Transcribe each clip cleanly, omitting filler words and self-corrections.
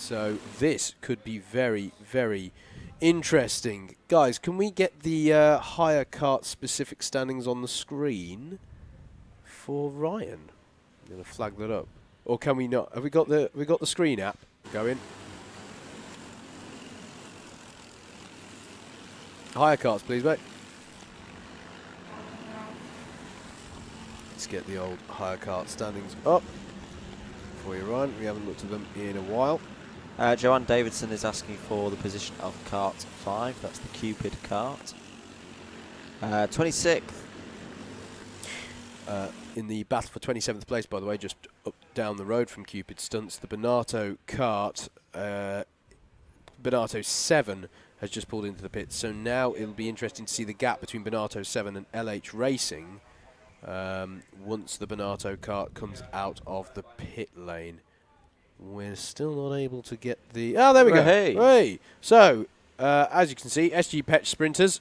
So this could be very, very interesting. Guys, can we get the hire kart specific standings on the screen for Ryan? I'm going to flag that up. Or can we not? Have we got the screen app going? Hire karts, please, mate. Let's get the old hire kart standings up for you, Ryan. We haven't looked at them in a while. Joanne Davidson is asking for the position of kart 5. That's the Cupid kart. 26th. In the battle for 27th place, by the way, just up down the road from Cupid Stunts, the Bonato kart, Bonato 7 has just pulled into the pits. So now it'll be interesting to see the gap between Bonato 7 and LH Racing once the Bonato kart comes out of the pit lane. We're still not able to get the... Oh, there we go. Hey. So, as you can see, SG Petch Sprinters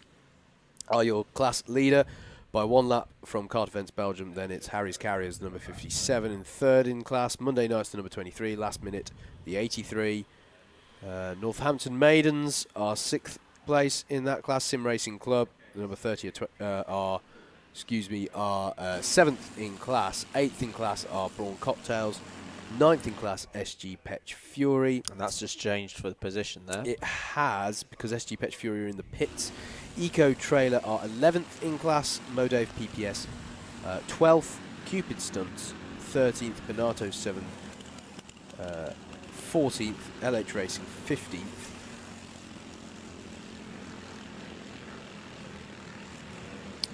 are your class leader by 1 lap from Kart Events Belgium. Then it's Harry's Carriers, number 57, in third in class. Monday Nights, the number 23. Last Minute, the 83. Northampton Maidens are 6th place in that class. Sim Racing Club, the number 30, are 7th in class. 8th in class are Brawn Cocktails. 9th in class, SG Petch Fury. And that's just changed for the position there. It has, because SG Petch Fury are in the pits. Eco Trailer are 11th in class. Modave PPS 12th. Cupid Stunts 13th. Bonato 7 14th. LH Racing 15th.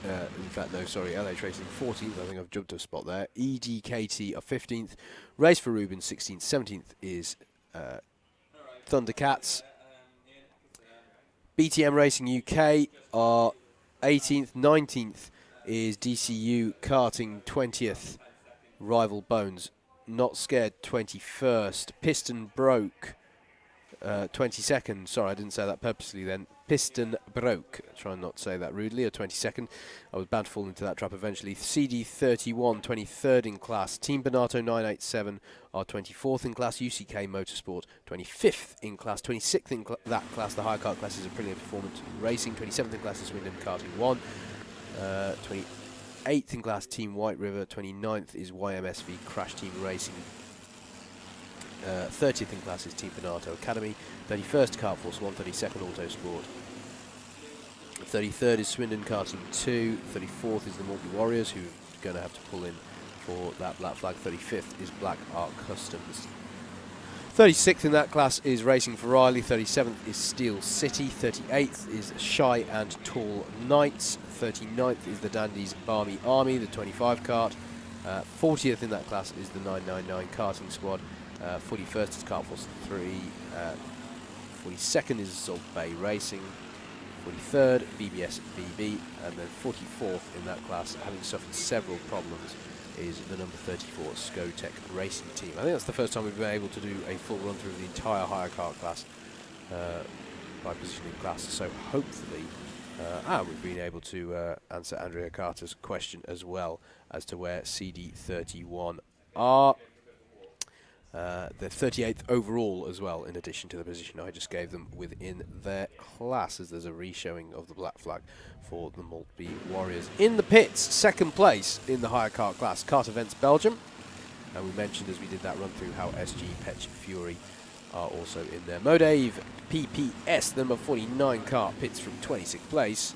In fact, no, sorry, LH Racing 14th. I think I've jumped a spot there. EDKT are 15th. Race for Rubin 16th. 17th is Thundercats. BTM Racing UK are 18th. 19th is DCU Karting 20th. Rival Bones Not Scared 21st. Piston Broke 22nd. Sorry, I didn't say that purposely then. Piston Broke. Try not to say that rudely. A 22nd. I was bound to fall into that trap eventually. CD31, 23rd in class. Team Bonato 987 are 24th in class. UCK Motorsport 25th in class. 26th in that class. The hire kart class is a Brilliant Performance Racing. 27th in class is Swindon Karting 1. 28th in class Team White River. 29th is YMSV Crash Team Racing. 30th in class is Team Bonato Academy. 31st Kart Force 1. 32nd Autosport. 33rd is Swindon Karting 2. 34th is the Maltby Warriors, who are going to have to pull in for that black flag. 35th is Black Ark Customs. 36th in that class is Racing for Riley. 37th is Steel City. 38th is Shy and Tall Knights. 39th is the Dandies Barmy Army, the 25 kart. 40th in that class is the 999 Karting Squad. 41st is Kart Force 3. 42nd is Salt Bay Racing. 43rd, BBS BB, and then 44th in that class, having suffered several problems, is the number 34 Skotech Racing Team. I think that's the first time we've been able to do a full run through of the entire hire kart class by positioning classes. So hopefully, we've been able to answer Andrea Carter's question as well as to where CD31 are. They're 38th overall as well, in addition to the position I just gave them within their class, as there's a re-showing of the black flag for the Maltby Warriors. In the pits, second place in the hire kart class, Kart Events Belgium. And we mentioned as we did that run through how SG Petch Fury are also in there. Modave PPS, the number 49 kart, pits from 26th place.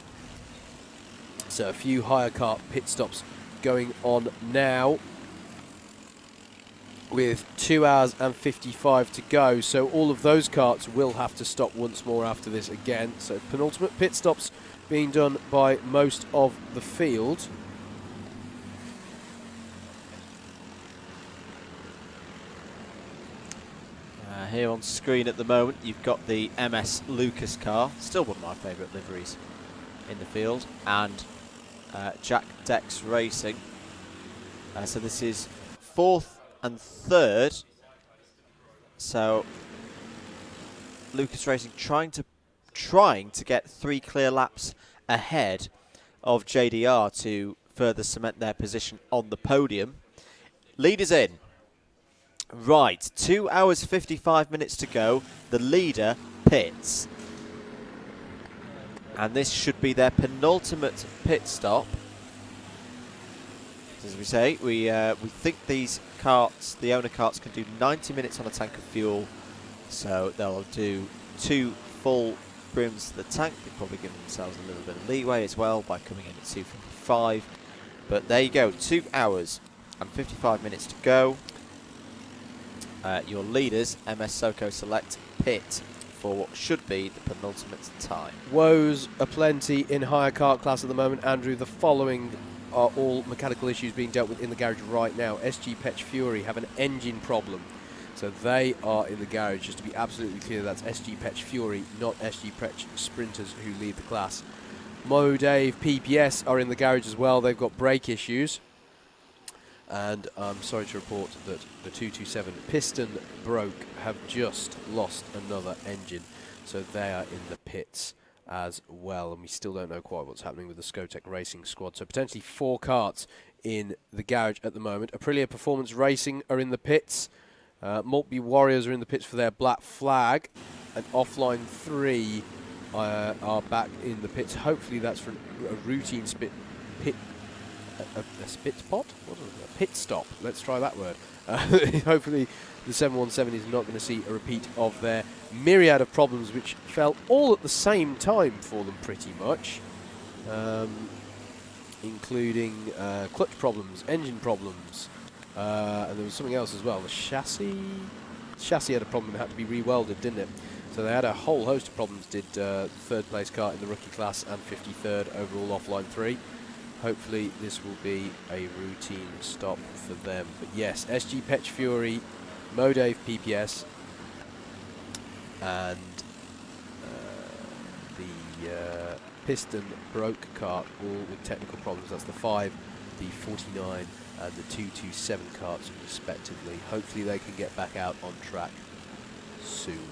So a few hire kart pit stops going on now, with 2 hours and 55 to go. So all of those karts will have to stop once more after this again. So penultimate pit stops being done by most of the field. Here on screen at the moment, you've got the MS Lucas car, still one of my favourite liveries in the field, and Jack Dex Racing. So this is 4th and 3rd. So Lucas Racing trying to get 3 clear laps ahead of JDR to further cement their position on the podium. Leaders in Right, 2 hours 55 minutes to go. The leader pits. And this should be their penultimate pit stop. As we say, we think these karts, the owner karts, can do 90 minutes on a tank of fuel. So they'll do 2 full brims to the tank. They've probably given themselves a little bit of leeway as well by coming in at 2:55. But there you go, 2 hours and 55 minutes to go. Your leaders, MS Soco Select, pit for what should be the penultimate time. Woes aplenty in higher kart class at the moment, Andrew. The following are all mechanical issues being dealt with in the garage right now. SG Petch Fury have an engine problem, so they are in the garage. Just to be absolutely clear, that's SG Petch Fury, not SG Petch Sprinters who lead the class. Mo Dave PPS are in the garage as well. They've got brake issues. And I'm sorry to report that the 227 piston broke, have just lost another engine. So they are in the pits as well. And we still don't know quite what's happening with the Skotech Racing squad. So potentially 4 karts in the garage at the moment. Aprilia Performance Racing are in the pits. Maltby Warriors are in the pits for their black flag. And Offline 3 are back in the pits. Hopefully that's for a routine a spit spot? What is it? A pit stop. Let's try that word. Hopefully the 717 is not going to see a repeat of their myriad of problems which fell all at the same time for them pretty much, including clutch problems, engine problems, and there was something else as well. The chassis had a problem that had to be re-welded, didn't it? So they had a whole host of problems, did third place car in the rookie class and 53rd overall Offline 3. Hopefully this will be a routine stop for them. But yes, SG Petch Fury, Modave PPS, and the piston broke kart, all with technical problems. That's the 5, the 49, and the 227 karts respectively. Hopefully they can get back out on track soon.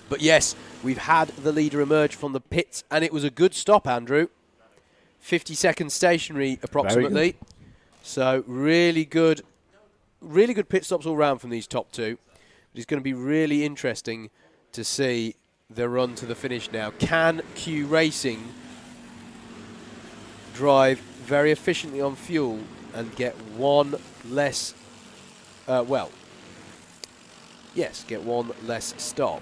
But yes, we've had the leader emerge from the pits, and it was a good stop, Andrew. 50 seconds stationary approximately. So really good pit stops all round from these top 2. But it's going to be really interesting to see the run to the finish now. Can Q Racing drive very efficiently on fuel and get one less, get one less stop?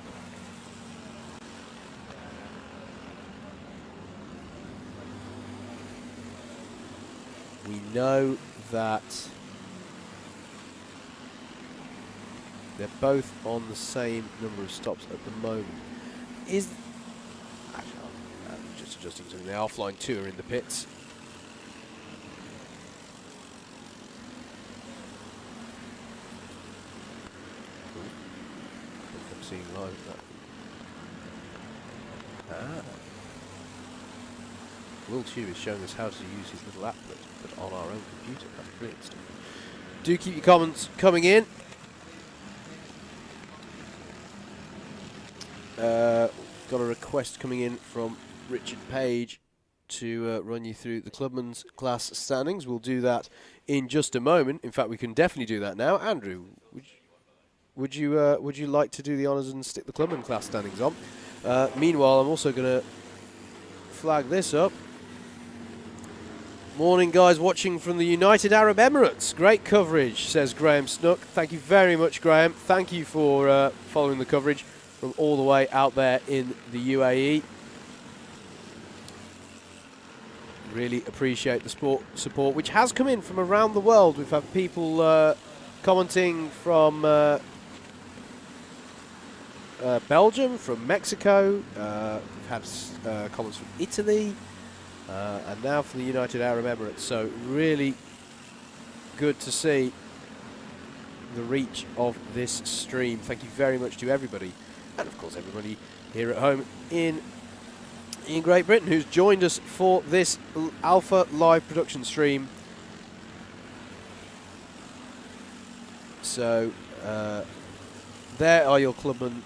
We know that they're both on the same number of stops at the moment. Actually, I'm just adjusting something. The Offline 2 are in the pits. I'm seeing live that. Will Tube is showing us how to use his little applet, but on our own computer. That's brilliant stuff. Do keep your comments coming in. Got a request coming in from Richard Page to run you through the Clubman's class standings. We'll do that in just a moment. In fact, we can definitely do that now. Andrew, would you like to do the honours and stick the Clubman class standings on? Meanwhile, I'm also going to flag this up. Morning, guys, watching from the United Arab Emirates. Great coverage, says Graham Snook. Thank you very much, Graham. Thank you for following the coverage from all the way out there in the UAE. Really appreciate the support, which has come in from around the world. We've had people commenting from Belgium, from Mexico. We've had comments from Italy. And now from the United Arab Emirates. So really good to see the reach of this stream. Thank you very much to everybody, and of course everybody here at home in Great Britain who's joined us for this Alpha live production stream. So there are your Clubman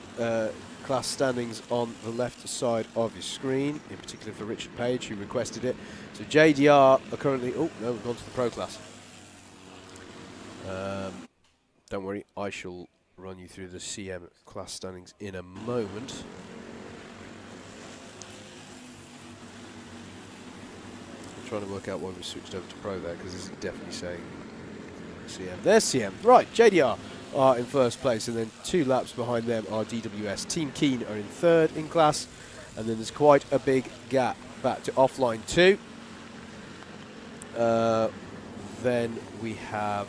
class standings on the left side of your screen, in particular for Richard Page, who requested it. So JDR are currently, oh no, we've gone to the Pro class. Don't worry, I shall run you through the CM class standings in a moment. I'm trying to work out why we switched over to Pro there, because this is definitely saying CM. There's CM. Right, JDR are in first place, and then 2 laps behind them are DWS. Team Keen are in third in class, and then there's quite a big gap back to offline 2. Then we have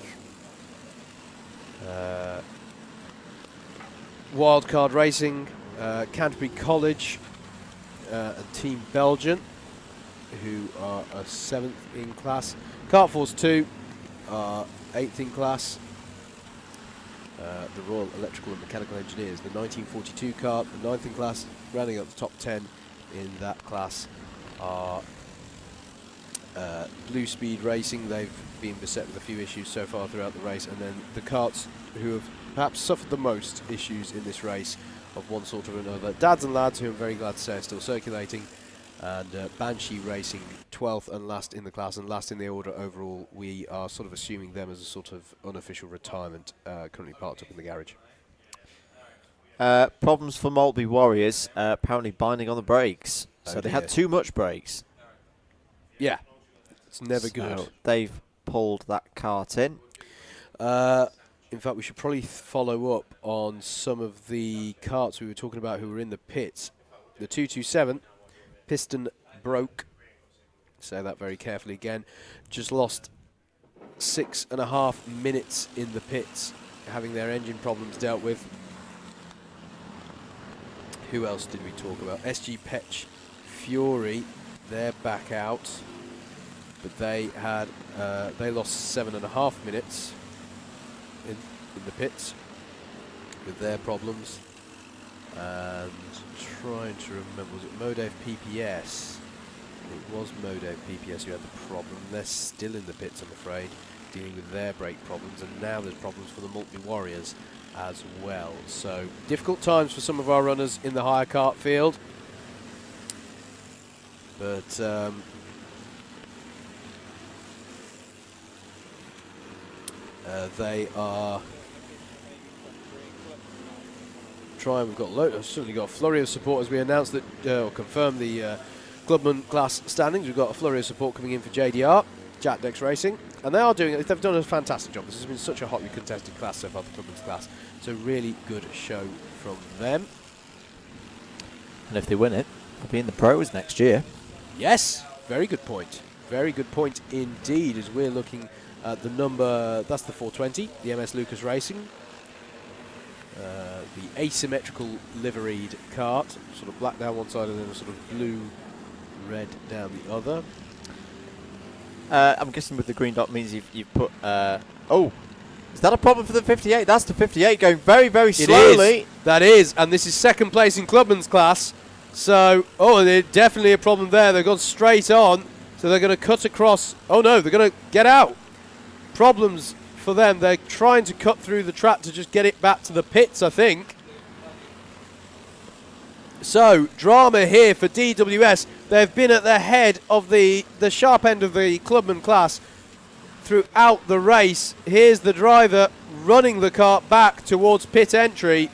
Wildcard Racing, Canterbury College, and Team Belgian, who are a 7th in class. Kartforce 2 are 8th in class. The Royal Electrical and Mechanical Engineers, the 1942 kart, the 9th in class. Rounding up the top 10 in that class are Blue Speed Racing. They've been beset with a few issues so far throughout the race, and then the karts who have perhaps suffered the most issues in this race of one sort or another. Dads and Lads, who I'm very glad to say are still circulating, and Banshee Racing, 12th and last in the class, and last in the order overall. We are sort of assuming them as a sort of unofficial retirement, currently parked up in the garage. Problems for Maltby Warriors, apparently binding on the brakes. Oh So they dear. had too much brakes. Yeah, it's never good. So they've pulled that kart in. In fact, we should probably follow up on some of the karts we were talking about who were in the pits. The 227 piston broke. Say that very carefully again. Just lost 6.5 minutes in the pits, having their engine problems dealt with. Who else did we talk about? SG Petch Fury, they're back out, but they had they lost 7.5 minutes in the pits with their problems. And trying to remember, was it Modev PPS? It was Modev PPS who had the problem. They're still in the pits, I'm afraid, dealing with their brake problems, and now there's problems for the Maltby Warriors as well. So difficult times for some of our runners in the hire kart field, but they are trying. We've got certainly got a flurry of support as we announced that, or confirmed the Clubman class standings. We've got a flurry of support coming in for JDR, Jack Dex Racing, and they are doing it. They've done a fantastic job. This has been such a hotly contested class so far, the Clubman's class. So really good show from them. And if they win it, they'll be in the pros next year. Yes, very good point. Very good point indeed, as we're looking at the number, that's the 420, the MS Lucas Racing. The asymmetrical liveried kart, sort of black down one side and then a sort of blue-red down the other. I'm guessing with the green dot means you've put... oh, is that a problem for the 58? That's the 58 going very, very slowly. It is. That is, and this is second place in Clubman's class. So, there's definitely a problem there. They've gone straight on, so they're going to cut across. Oh no, they're going to get out. Problems for them. They're trying to cut through the track to just get it back to the pits, I think. So, drama here for DWS. They've been at the head of the sharp end of the Clubman class throughout the race. Here's the driver running the kart back towards pit entry.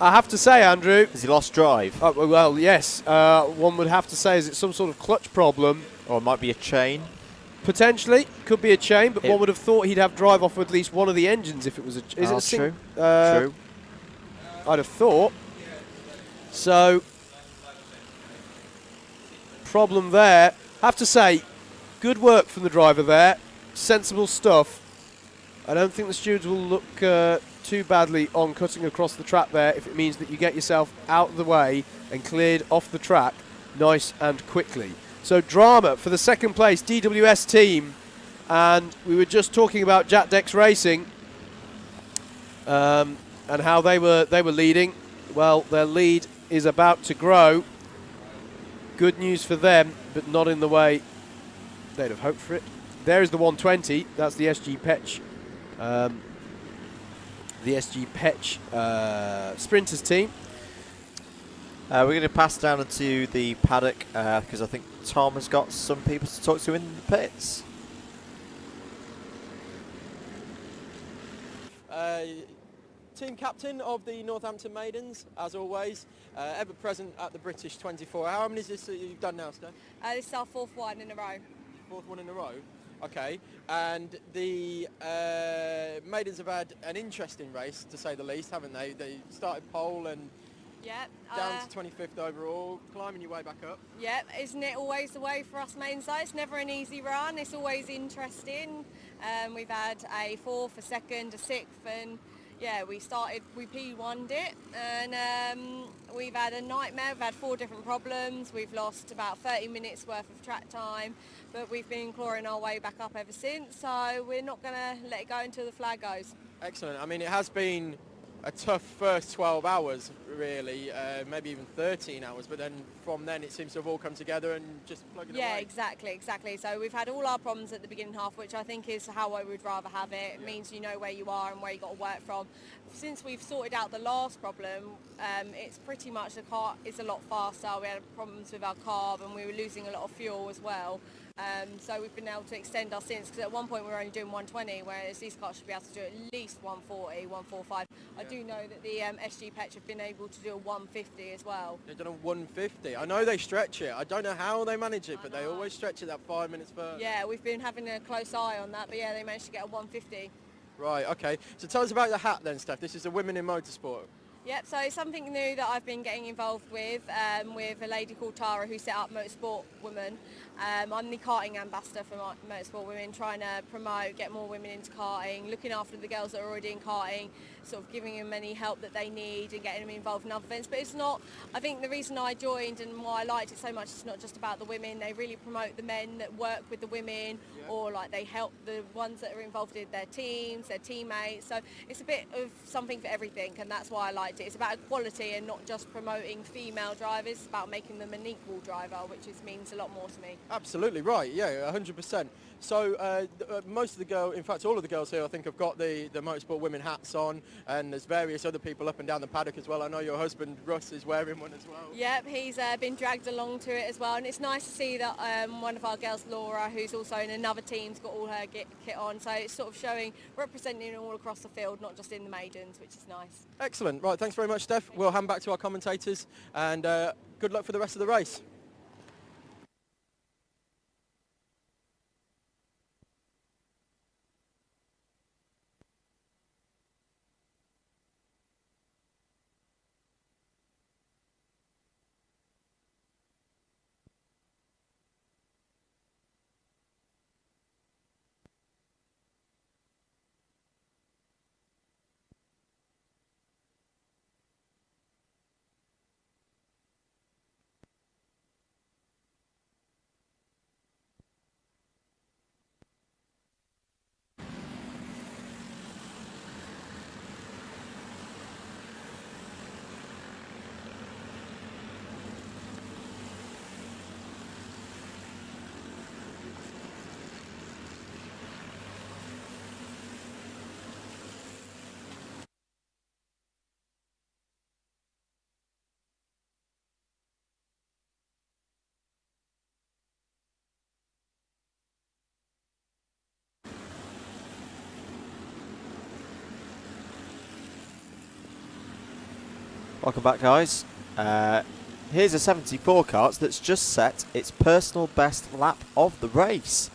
I have to say, Andrew... Has he lost drive? Well, yes. One would have to say, is it some sort of clutch problem? Or it might be a chain? Potentially. Could be a chain, but one would have thought he'd have drive off at least one of the engines if it was a... Is it a true. True. I'd have thought. So, problem there. Have to say, good work from the driver there. Sensible stuff. I don't think the stewards will look too badly on cutting across the track there if it means that you get yourself out of the way and cleared off the track nice and quickly. So drama for the second place DWS team, and we were just talking about Jack Dex Racing and how they were leading. Well, their lead is about to grow. Good news for them, but not in the way they'd have hoped for it. There is the 120. That's the SG Petch. The SG Petch Sprinters team. We're going to pass down into the paddock because I think Tom has got some people to talk to in the pits. team captain of the Northampton Maidens, as always, ever present at the British 24 Hour. How many is this that you've done now, Steph? This is our 4th one in a row. 4th one in a row? Okay. And the Maidens have had an interesting race, to say the least, haven't they? They started pole and down to 25th overall, climbing your way back up. Yeah, isn't it always the way for us mains though? It's never an easy run, it's always interesting. We've had a 4th, a 2nd, a 6th, and yeah, we P1'd it, and we've had a nightmare. We've had 4 different problems. We've lost about 30 minutes worth of track time, but we've been clawing our way back up ever since, so we're not going to let it go until the flag goes. Excellent. I mean, it has been a tough first 12 hours, really, maybe even 13 hours, but then from then it seems to have all come together and just plugging away. Yeah, exactly. So we've had all our problems at the beginning half, which I think is how I would rather have it. It means you know where you are and where you got to work from. Since we've sorted out the last problem, it's pretty much the car is a lot faster. We had problems with our carb and we were losing a lot of fuel as well. So we've been able to extend our stints, because at one point we were only doing 120, whereas these cars should be able to do at least 140, 145. I do know that the SG Petch have been able to do a 150 as well. They've done a 150. I know they stretch it. I don't know how they manage it, but they always stretch it that 5 minutes further. Yeah, we've been having a close eye on that, but yeah, they managed to get a 150. Right, okay. So tell us about the hat then, Steph. This is the Women in Motorsport. Yep, so something new that I've been getting involved with a lady called Tara who set up Motorsport Women. I'm the karting ambassador for Motorsport Women, trying to promote, get more women into karting, looking after the girls that are already in karting, sort of giving them any help that they need and getting them involved in other events. But it's not, I think the reason I joined and why I liked it so much, it's not just about the women. They really promote the men that work with the women, or like they help the ones that are involved in their teams, their teammates. So it's a bit of something for everything, and that's why I liked it. It's about equality and not just promoting female drivers. It's about making them an equal driver, which means a lot more to me. Absolutely right, yeah, 100%. So most of the girls, in fact all of the girls here I think have got the Motorsport Women hats on, and there's various other people up and down the paddock as well. I know your husband Russ is wearing one as well. Yep, he's been dragged along to it as well, and it's nice to see that one of our girls, Laura, who's also in another team's got all her kit on, so it's sort of showing, representing all across the field, not just in the maidens, which is nice. Excellent. Right, thanks very much, Steph. We'll hand back to our commentators, and good luck for the rest of the race. Welcome back, guys. Here's a 74 Karts that's just set its personal best lap of the race.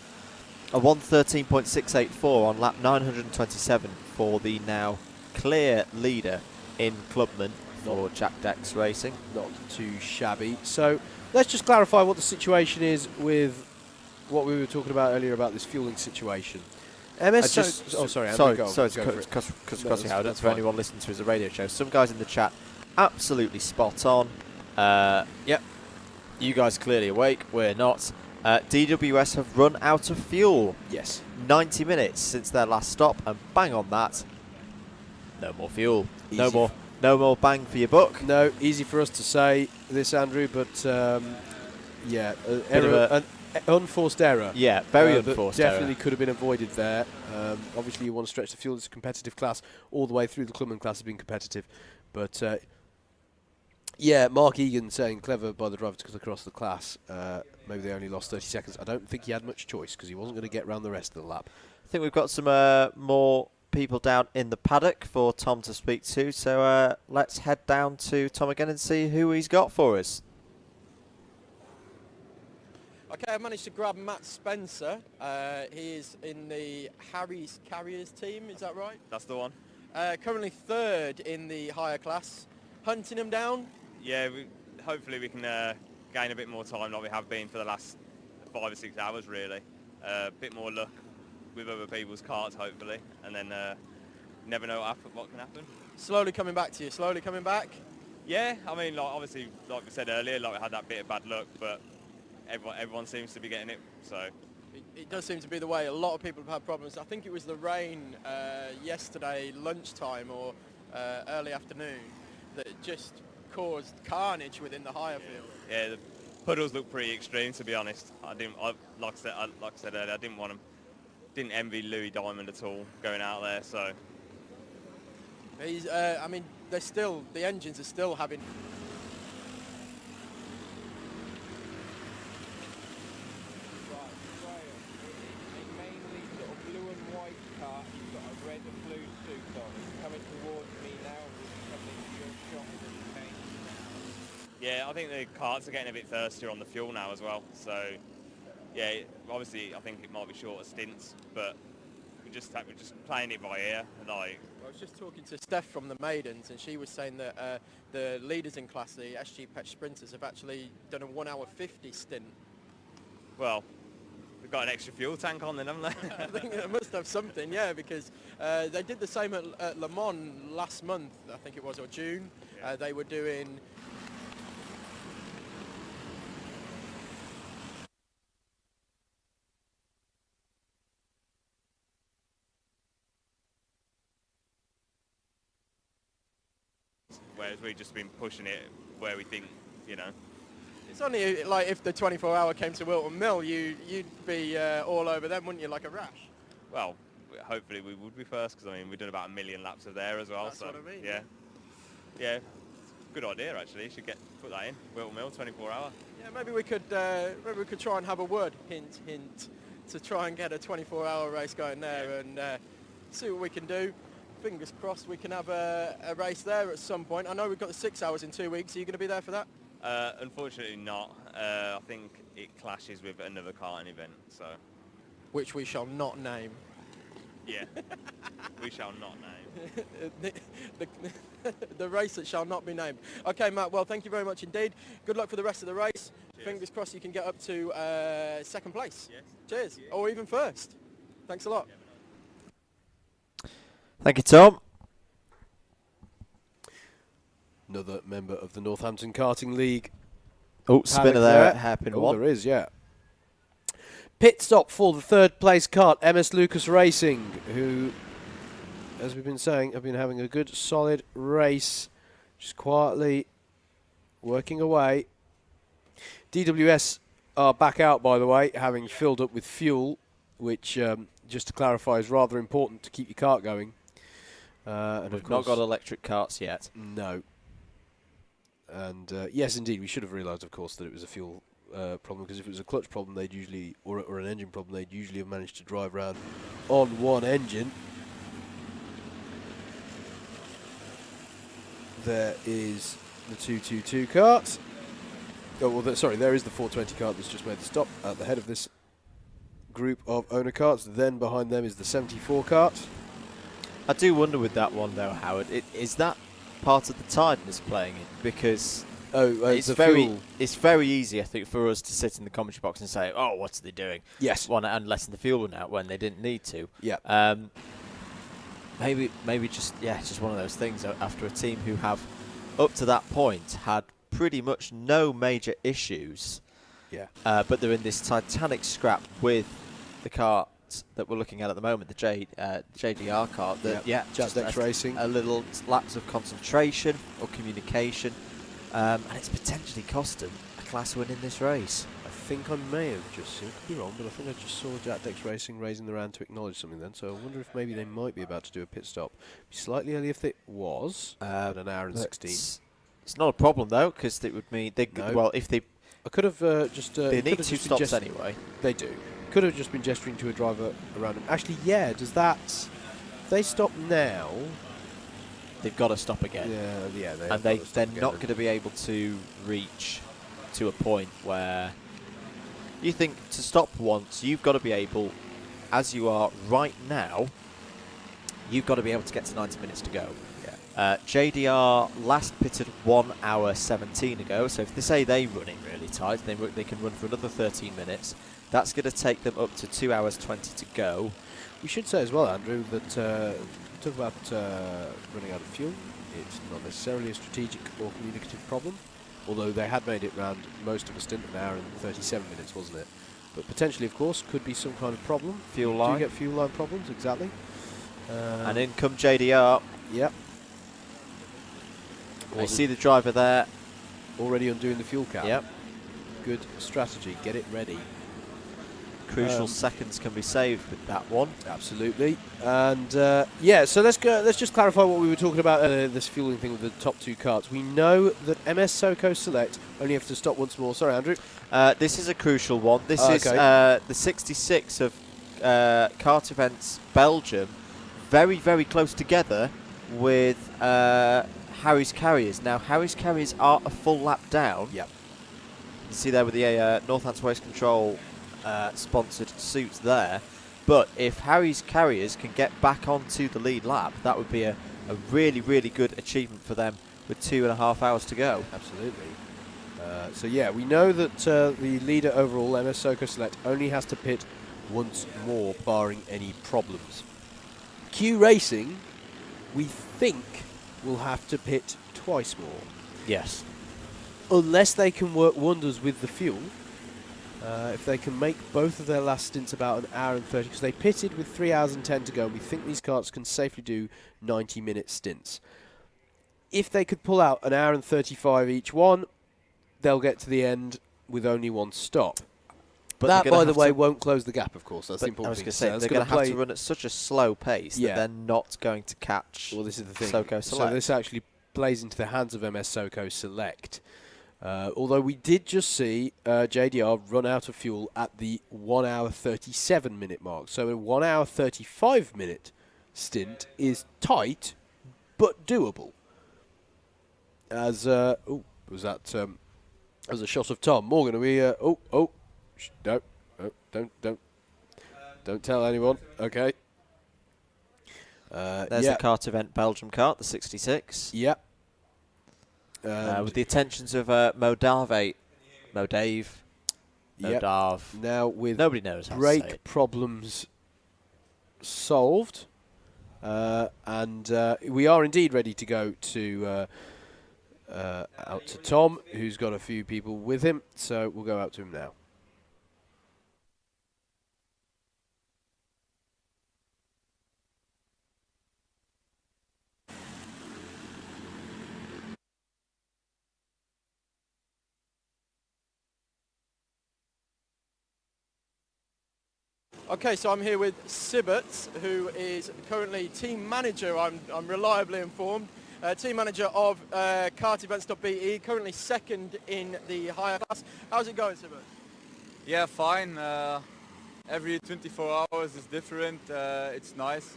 A 1:13.684 on lap 927 for the now clear leader in Clubman for Jack Dex Racing. Not too shabby. So let's just clarify what the situation is with what we were talking about earlier about this fueling situation. Sorry to cross you out. That's for anyone listening to us a radio show. Some guys in the chat, absolutely spot on. Yep, you guys clearly awake. We're not. DWS have run out of fuel. Yes. 90 minutes since their last stop, and bang on that. No more fuel. No more bang for your buck. No, easy for us to say this, Andrew, but yeah, an unforced error. Yeah, very unforced error. Definitely could have been avoided there. Obviously, you want to stretch the fuel. It's a competitive class. All the way through the Clubman class has been competitive. But yeah, Mark Egan saying clever by the driver to cut across the class. Maybe they only lost 30 seconds. I don't think he had much choice because he wasn't going to get round the rest of the lap. I think we've got some more people down in the paddock for Tom to speak to. So let's head down to Tom again and see who he's got for us. Okay, I managed to grab Matt Spencer. He is in the Harry's Carriers team, is that right? That's the one. Currently third in the higher class. Hunting him down? Yeah, hopefully we can gain a bit more time like we have been for the last 5 or 6 hours, really. A bit more luck with other people's carts, hopefully, and then never know what can happen. Slowly coming back to you, slowly coming back? Yeah, I mean, like, obviously, like we said earlier, like we had that bit of bad luck, but everyone seems to be getting it, so. It does seem to be the way. A lot of people have had problems. I think it was the rain yesterday lunchtime or early afternoon that just caused carnage within the higher field. Yeah, the puddles look pretty extreme, to be honest. Like I said earlier, I didn't envy Louis Diamond at all going out there, so. I mean, the engines are still having. Yeah, I think the karts are getting a bit thirstier on the fuel now as well. So, yeah, obviously I think it might be shorter stints, but we're just playing it by ear. Like, I was just talking to Steph from the Maidens, and she was saying that the leaders in class, the SG Pet Sprinters, have actually done a 1 hour 50 stint. Well, they've got an extra fuel tank on then, haven't they? I think they must have something, yeah, because they did the same at Le Mans last month, I think it was, or June. Yeah. They were doing. Whereas we've just been pushing it where we think, It's only like if the 24-hour came to Wilton Mill, you'd be all over them, wouldn't you, like a rash? Well, hopefully we would be first, because I mean we've done about 1 million laps of there as well. That's so what I mean. yeah, good idea actually. You should put that in Wilton Mill 24-hour. Yeah, maybe we could try and have a word, hint, to try and get a 24-hour race going there, and see what we can do. Fingers crossed we can have a race there at some point. I know we've got the 6 hours in 2 weeks. Are you going to be there for that? Unfortunately not. I think it clashes with another karting event, so. Which we shall not name. Yeah, we shall not name. the race that shall not be named. Okay, Matt, well, thank you very much indeed. Good luck for the rest of the race. Cheers. Fingers crossed you can get up to second place. Yes. Cheers. Or even first. Thanks a lot. Thank you, Tom. Another member of the Northampton Karting League. Oh, spinner there at hairpin one. There is, yeah. Pit stop for the third place kart, MS Lucas Racing, who, as we've been saying, have been having a good, solid race, just quietly working away. DWS are back out, by the way, having filled up with fuel, which, just to clarify, is rather important to keep your kart going. And We've not got electric karts yet. No. And yes, indeed, we should have realised, of course, that it was a fuel problem, because if it was a clutch problem, they'd usually, or an engine problem, they'd usually have managed to drive around on one engine. There is the 222 kart. Oh, well, sorry, there is the 420 kart that's just made the stop at the head of this group of owner karts. Then behind them is the 74 kart. I do wonder with that one, though, Howard, is that part of the tiredness playing it? Because it's very easy, I think, for us to sit in the commentary box and say, "Oh, what's they doing?" Yes. And letting the fuel run out when they didn't need to. Yeah. Maybe just one of those things. After a team who have, up to that point, had pretty much no major issues. Yeah. But they're in this titanic scrap with the kart that we're looking at the moment, the JDR kart. Jack Racing. A little lapse of concentration or communication, and it's potentially cost them a class win in this race. I think I may have just seen, could be wrong, but I think I just saw Jack Racing raising their hand to acknowledge something then, so I wonder if maybe they might be about to do a pit stop. Be slightly early if it was, at an hour and 16. It's not a problem, though, because it would mean if they... I could have just... they need 2 stops anyway. They do. Could have just been gesturing to a driver around him. Actually, yeah, does that they stop now, they've got to stop again. yeah, And they're not going to be able to reach to a point where you think to stop once, you've got to be able, as you are right now, you've got to be able to get to 90 minutes to go. JDR last pitted 1 hour 17 ago, so if they say they run it really tight, they can run for another 13 minutes. That's going to take them up to 2 hours 20 to go. We should say as well, Andrew, that talk about running out of fuel. It's not necessarily a strategic or communicative problem, although they had made it round most of a stint, an hour and 37 minutes, wasn't it? But potentially, of course, could be some kind of problem. Fuel line. Do you get fuel line problems? Exactly. And in come JDR. Yep. I see the driver there. Already undoing the fuel cap. Yep. Good strategy. Get it ready. Crucial seconds can be saved with that one. Absolutely. And yeah, so let's go. Let's just clarify what we were talking about. This fueling thing with the top two karts. We know that MS Soco Select only have to stop once more. Sorry, Andrew. This is a crucial one. This is okay. the 66 of Kart Events Belgium, very, very close together with Harry's Carriers. Now, Harry's Carriers are a full lap down. Yep. You see there with the Northants Waste Control sponsored suits there. But if Harry's Carriers can get back onto the lead lap, that would be a really, really good achievement for them with 2.5 hours to go. Absolutely. So yeah, we know that the leader overall, MS Soco Select, only has to pit once more, barring any problems. Q Racing, we think, will have to pit twice more. Yes. Unless they can work wonders with the fuel. If they can make both of their last stints about an hour and 30, because they pitted with 3 hours and 10 to go, and we think these karts can safely do 90-minute stints. If they could pull out an hour and 35 each one, they'll get to the end with only one stop. But that, by the way, won't close the gap, of course. That's the important thing. I was going to say, they're going to have to run at such a slow pace that they're not going to catch. Well, this is the thing. Soco Select. So this actually plays into the hands of MS Soco Select. Although we did just see JDR run out of fuel at the 1 hour 37 minute mark. So a 1 hour 35 minute stint is tight, but doable. As was that as a shot of Tom Morgan? Are we? No, don't tell anyone. Okay. There's the Kart Event Belgium kart, the 66. Yep. With the attentions of Modave. Now with nobody knows how brake to say it. problems solved, and we are indeed ready to go to out to Tom, who's got a few people with him. So we'll go out to him now. Okay, so I'm here with Sibbert, who is currently team manager, I'm reliably informed, team manager of Kart Events.be, currently second in the higher class. How's it going, Sibbert? Yeah, fine. Every 24 hours is different. It's nice.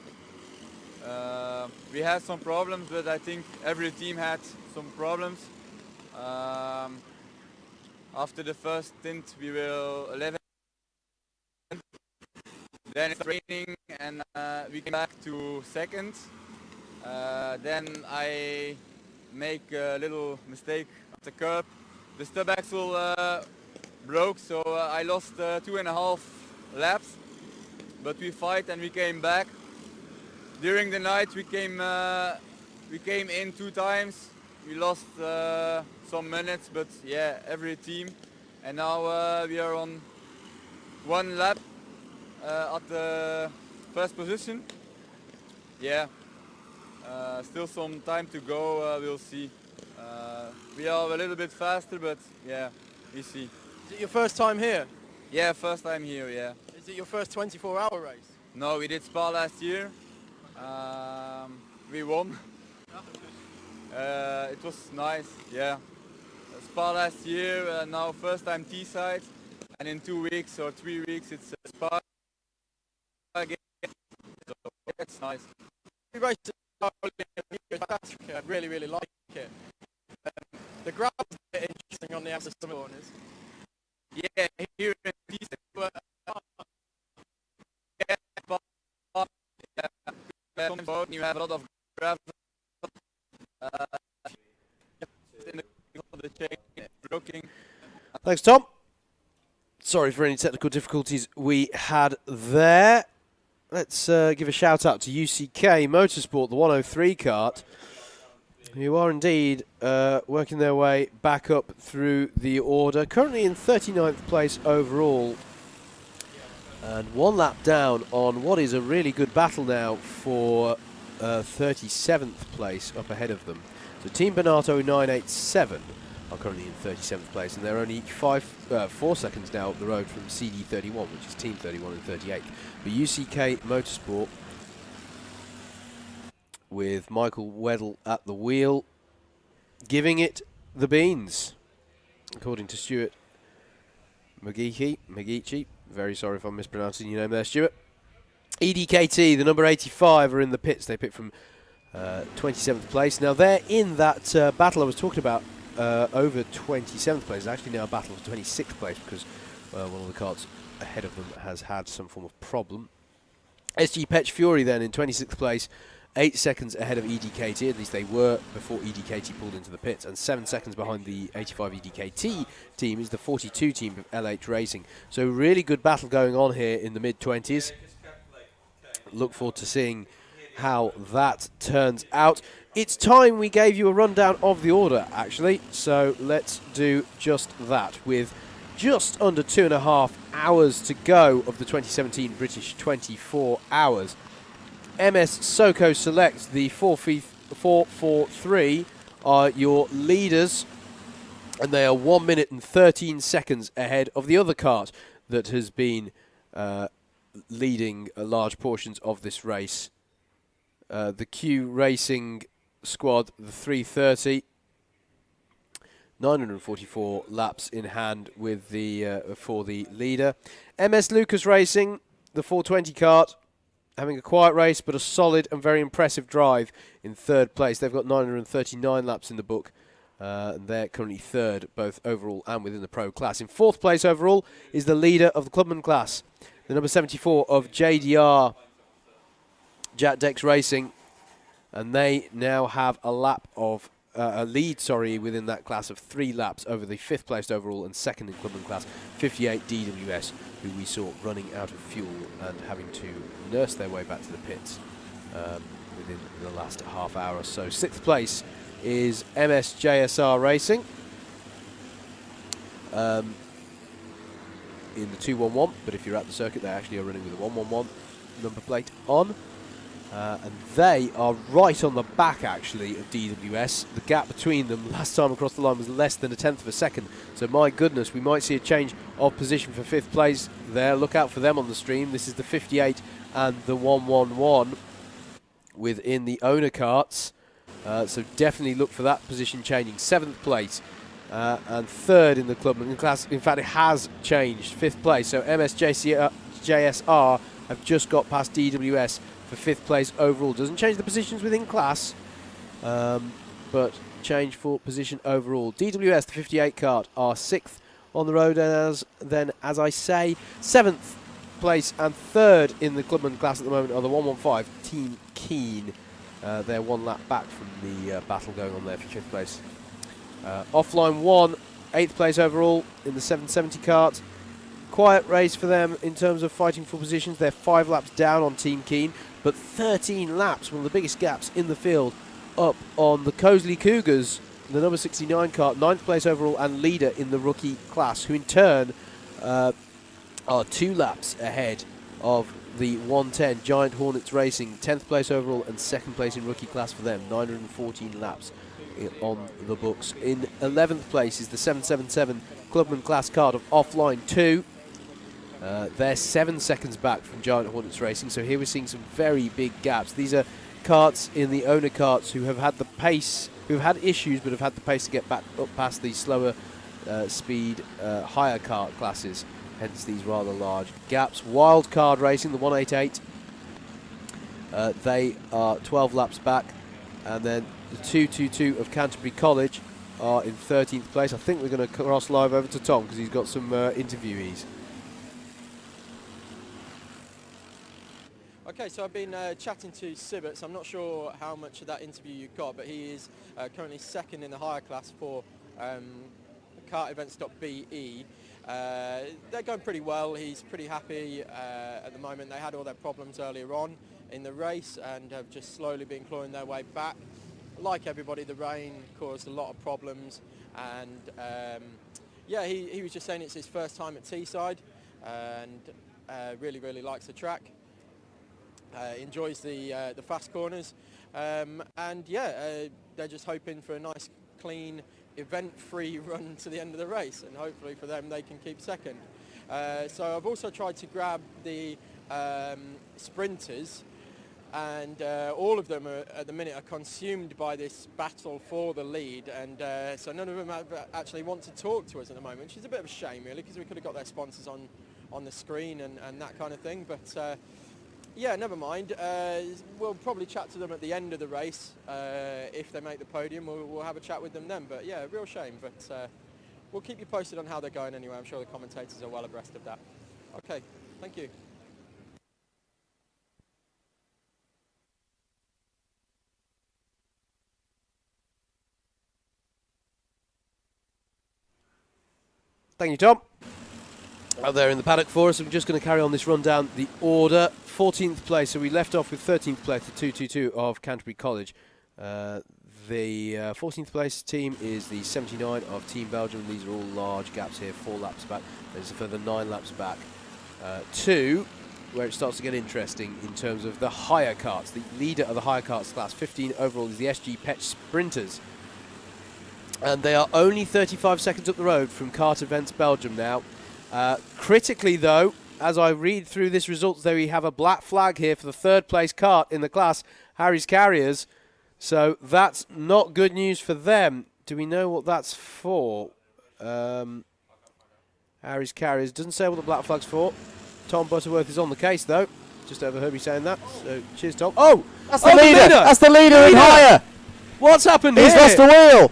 We had some problems, but I think every team had some problems. After the first stint, we were 11. Then it's training, and we came back to second. Then I make a little mistake at the curb. The stub axle broke, so I lost 2.5 laps. But we fight and we came back. During the night we came in 2 times. We lost some minutes, but yeah, every team. And now we are on 1 lap. At the first position. Yeah, still some time to go, we'll see. We are a little bit faster, but yeah, we see. Is it your first time here? Yeah, first time here, yeah. Is it your first 24-hour race? No, we did Spa last year. We won. It was nice, yeah. Spa last year, now first time Teesside, and in 2 weeks or 3 weeks it's Spa again. So it's nice. every race is fantastic. I really, really like it. The ground's a bit interesting on the outer corners. Yeah, here in Teesside, but you have a lot of gravel in the chain, broken. Thanks, Tom. Sorry for any technical difficulties we had there. Let's give a shout out to UCK Motorsport, the 103 kart, who are indeed working their way back up through the order. Currently in 39th place overall, and one lap down on what is a really good battle now for 37th place up ahead of them. So Team Bonato 987 are currently in 37th place, and they're only 4 seconds now up the road from CD31, which is Team 31 and 38th. But UCK Motorsport, with Michael Weddle at the wheel, giving it the beans, according to Stuart Magici. Very sorry if I'm mispronouncing your name there, Stuart. EDKT, the number 85, are in the pits. They pit from 27th place. Now they're in that battle I was talking about over 27th place. It's actually now a battle for 26th place because one of the karts ahead of them has had some form of problem. SG Petch Fury then in 26th place, 8 seconds ahead of EDKT, at least they were before EDKT pulled into the pits, and 7 seconds behind the 85 EDKT team is the 42 team of LH Racing. So really good battle going on here in the mid-20s. Look forward to seeing how that turns out. It's time we gave you a rundown of the order, actually, so let's do just that. With just under 2.5 hours to go of the 2017 British 24 hours, MS Soco Select, the 443, are your leaders, and they are 1 minute and 13 seconds ahead of the other kart that has been leading large portions of this race. The Q Racing squad, the 330, 944 laps in hand with the for the leader. MS Lucas Racing, the 420 kart, having a quiet race but a solid and very impressive drive in third place. They've got 939 laps in the book. And they're currently third, both overall and within the pro class. In fourth place overall is the leader of the Clubman class, the number 74 of JDR, Jack Dex Racing, and they now have a lead within that class of 3 laps over the 5th placed overall and second in Clubman class, 58 DWS, who we saw running out of fuel and having to nurse their way back to the pits within the last half hour or so. 6th place is MSJSR Racing in the 211, but if you're at the circuit, they actually are running with a 111 number plate on. And they are right on the back, actually, of DWS. The gap between them last time across the line was less than 1/10 of a second. So, my goodness, we might see a change of position for 5th place there. Look out for them on the stream. This is the 58 and the 111 within the owner karts. So, definitely look for that position changing. 7th place and 3rd in the Clubman class. In fact, it has changed. 5th place. So, MSJSR have just got past DWS for 5th place overall. Doesn't change the positions within class, but change for position overall. DWS, the 58 kart, are 6th on the road, and as I say, 7th place and 3rd in the Clubman class at the moment are the 115 Team Keen. They're 1 lap back from the battle going on there for 5th place. Offline 1, 8th place overall in the 770 kart. Quiet race for them in terms of fighting for positions. They're 5 laps down on Team Keen, but 13 laps, one of the biggest gaps in the field, up on the Cosley Cougars, the number 69 kart, 9th place overall and leader in the rookie class, who in turn are 2 laps ahead of the 110 Giant Hornets Racing, 10th place overall and 2nd place in rookie class for them, 914 laps on the books. In 11th place is the 777 Clubman class kart of Offline 2. They're 7 seconds back from Giant Hornets Racing, so here we're seeing some very big gaps. These are karts in the owner karts who have had the pace, who've had issues but have had the pace to get back up past the slower speed higher kart classes, hence these rather large gaps. Wild Card Racing, the 188, They are 12 laps back, and then the 222 of Canterbury College are in 13th place. I think we're going to cross live over to Tom because he's got some interviewees. Okay, so I've been chatting to Sibbets. I'm not sure how much of that interview you got, but he is currently second in the higher class for kartevents.be. They're going pretty well. He's pretty happy at the moment. They had all their problems earlier on in the race and have just slowly been clawing their way back. Like everybody, the rain caused a lot of problems, and yeah, he was just saying it's his first time at Teesside, and really likes the track. Enjoys the fast corners, and yeah, they're just hoping for a nice, clean, event-free run to the end of the race, and hopefully for them they can keep second. So I've also tried to grab the sprinters, and all of them at the minute are consumed by this battle for the lead, and so none of them actually want to talk to us at the moment, which is a bit of a shame really, because we could have got their sponsors on the screen and that kind of thing, but yeah, never mind. We'll probably chat to them at the end of the race. If they make the podium, we'll have a chat with them then. But yeah, real shame. But we'll keep you posted on how they're going anyway. I'm sure the commentators are well abreast of that. Okay, thank you. Thank you, Tom. Out there in the paddock for us. I'm just going to carry on this rundown. The order, 14th place. So we left off with 13th place, the 222 of Canterbury College. The 14th place team is the 79 of Team Belgium. These are all large gaps here, 4 laps back. There's a further 9 laps back to where it starts to get interesting in terms of the higher karts. The leader of the higher karts class, 15 overall, is the SG Petch Sprinters. And they are only 35 seconds up the road from Kart Events Belgium now. Critically, though, as I read through this results, though, we have a black flag here for the 3rd place kart in the class, Harry's Carriers. So that's not good news for them. Do we know what that's for? Harry's Carriers doesn't say what the black flag's for. Tom Butterworth is on the case, though. Just overheard me saying that. So cheers, Tom. Oh, that's the leader. That's the leader in higher. What's happened here? He's lost the wheel.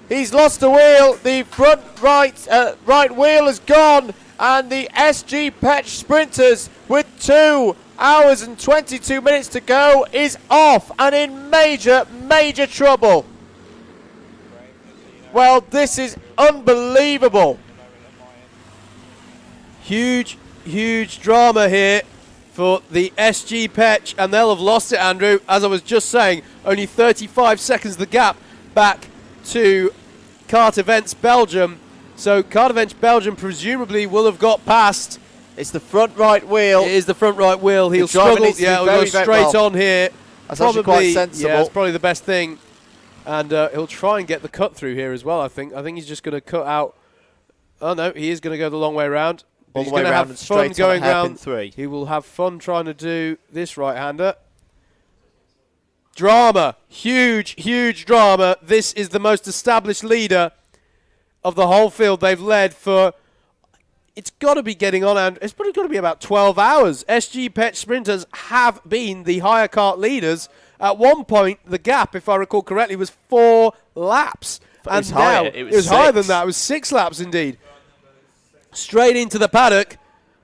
He's lost the wheel. The front right wheel has gone, and the SG Petch Sprinters, with 2 hours and 22 minutes to go, is off and in major trouble. Well, this is unbelievable. Huge drama here for the SG Petch, and they'll have lost it, Andrew. As I was just saying, only 35 seconds the gap back to Kart Events Belgium. So Kart Events Belgium presumably will have got past. It's the front right wheel. It is the front right wheel. He'll struggle. Yeah, he'll go straight on here. That's probably quite sensible. Yeah, it's probably the best thing. And he'll try and get the cut through here as well, I think. I think he's just going to cut out. Oh, no, he is going to go the long way around. All the way around and straight on hairpin 3. He will have fun trying to do this right-hander. Drama. Huge drama. This is the most established leader of the whole field. They've led for, it's got to be getting on, and it's probably got to be about 12 hours. SG Petch Sprinters have been the higher kart leaders. At one point, the gap, if I recall correctly, was 4 laps. And it was higher. It was higher than that. It was 6 laps indeed. Straight into the paddock.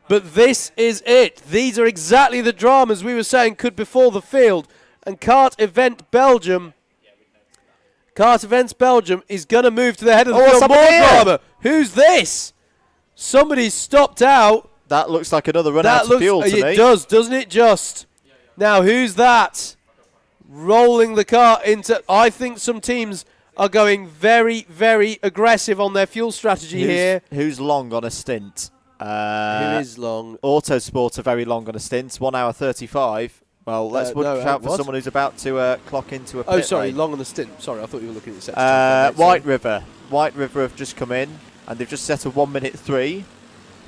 But this is it. These are exactly the dramas we were saying could befall the field. And Kart Events Belgium is going to move to the head of the field. More drama. Who's this? Somebody's stopped out. That looks like another run out of fuel to me. It does, doesn't it just? Now, who's that? Rolling the car into... I think some teams are going very aggressive on their fuel strategy here. Who's long on a stint? Who is long? Autosport are very long on a stint. 1 hour 35. Well, let's watch out for someone who's about to clock into a pit lane. Long on the stint. Sorry, I thought you were looking at the set. White River. White River have just come in, and they've just set a 1:03.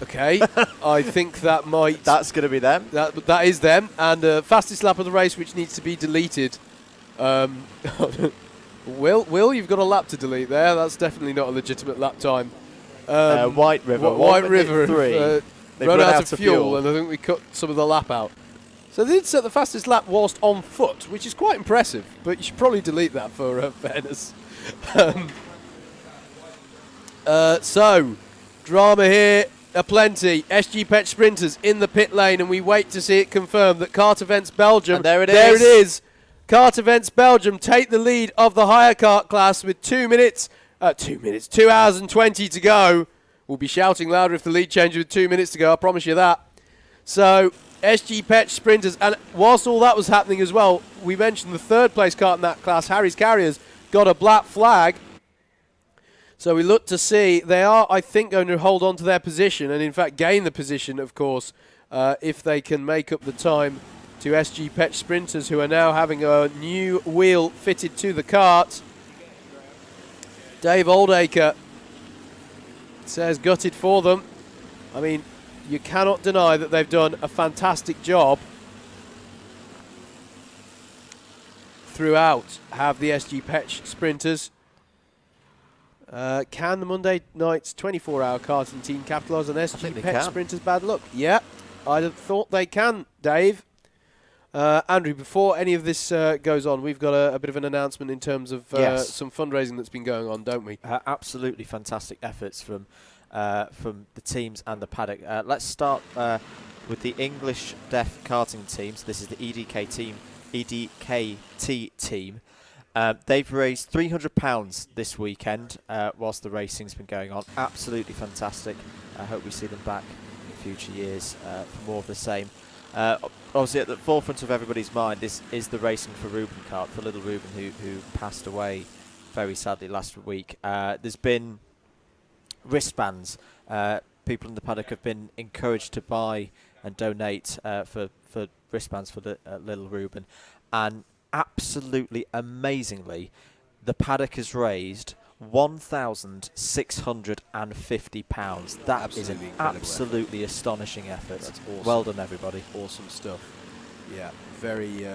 Okay, I think that might... That's going to be them. That is them, and fastest lap of the race, which needs to be deleted. Will, you've got a lap to delete there. That's definitely not a legitimate lap time. White River. White River. They've run out of fuel, and I think we cut some of the lap out. So they did set the fastest lap whilst on foot, which is quite impressive, but you should probably delete that for fairness. So, drama here aplenty. SG Pet Sprinters in the pit lane, and we wait to see it confirmed that Kart Events Belgium, and there it is. Kart Events Belgium take the lead of the higher kart class with 2 hours and 20 to go. We'll be shouting louder if the lead changes with 2 minutes to go, I promise you that. So, SG Pet Sprinters, and whilst all that was happening as well, we mentioned the third place kart in that class, Harry's Carriers, got a black flag. So we look to see, they are, I think, going to hold on to their position, and in fact gain the position, of course, if they can make up the time to SG Pet Sprinters, who are now having a new wheel fitted to the kart. Dave Oldacre says gutted for them. I mean, you cannot deny that they've done a fantastic job throughout, have the SG Pet Sprinters. Can the Monday night's 24-hour karting team capitalise on SG Pet Sprinters' bad luck? Yeah, I thought they can, Dave. Andrew, before any of this goes on, we've got a bit of an announcement in terms of some fundraising that's been going on, don't we? Absolutely fantastic efforts from the teams and the paddock. Let's start with the English deaf karting teams. This is the EDKT team. They've raised £300 this weekend whilst the racing's been going on. Absolutely fantastic. I hope we see them back in future years for more of the same. Obviously, at the forefront of everybody's mind is the racing for Ruben kart, for little Ruben, who passed away very sadly last week. There's been wristbands. People in the paddock have been encouraged to buy and donate for wristbands for the little Ruben, and absolutely amazingly, the paddock has raised £1,650. That is an absolutely astonishing effort. That's awesome. Well done, everybody. Awesome stuff. Yeah, very